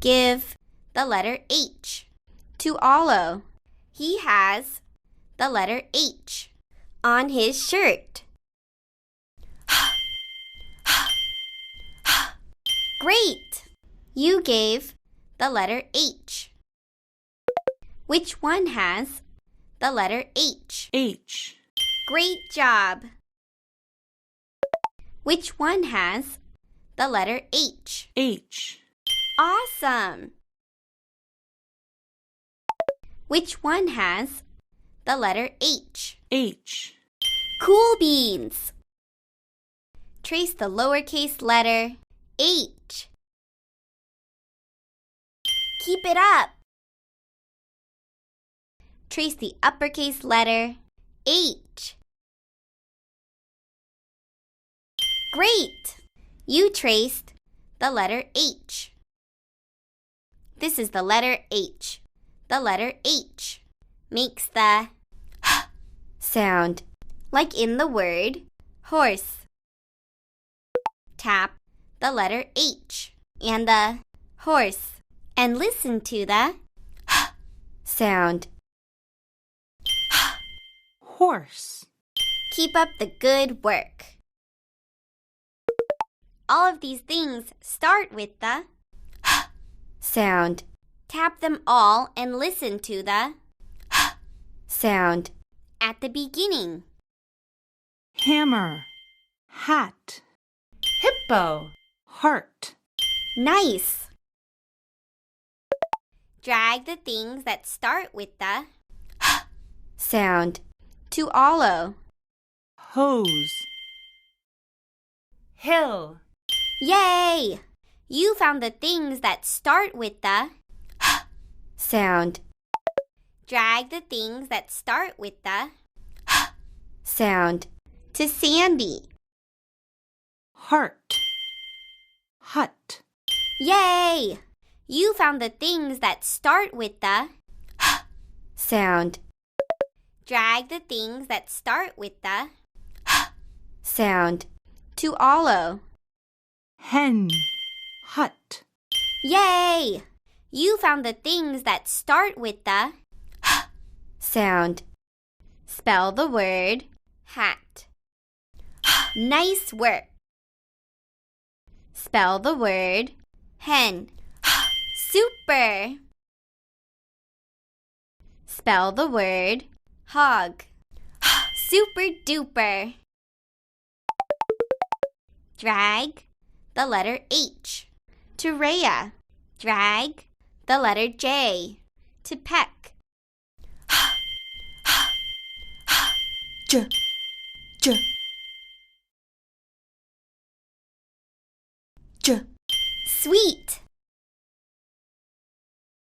Give the letter H. To Olo, he has the letter H on his shirt. Great! You gave the letter H. Which one has the letter H? H. Great job! Which one has the letter H? H. Awesome! Which one has the letter H? H. Cool beans! Trace the lowercase letter H. Keep it up. Trace the uppercase letter H. Great! You traced the letter H. This is the letter H. The letter H makes the sound, like in the word horse. Tap the letter H and the horse and listen to the sound. Horse. Keep up the good work. All of these things start with the sound. Tap them all and listen to the sound at the beginning. Hammer. Hat. Hippo. Heart. Nice! Drag the things that start with the sound to Olo. Hose. Hill. Yay! You found the things that start with the sound. Drag the things that start with the sound to Sandy. Heart. Hut. Yay! You found the things that start with the sound. Drag the things that start with the sound to Olo. Hen. Hut. Yay! You found the things that start with the sound. Spell the word hat. Nice work. Spell the word hen. Super! Spell the word hog. Super duper! Drag the letter H to Rhea. Drag the letter J to Peck. J. J. J. Sweet!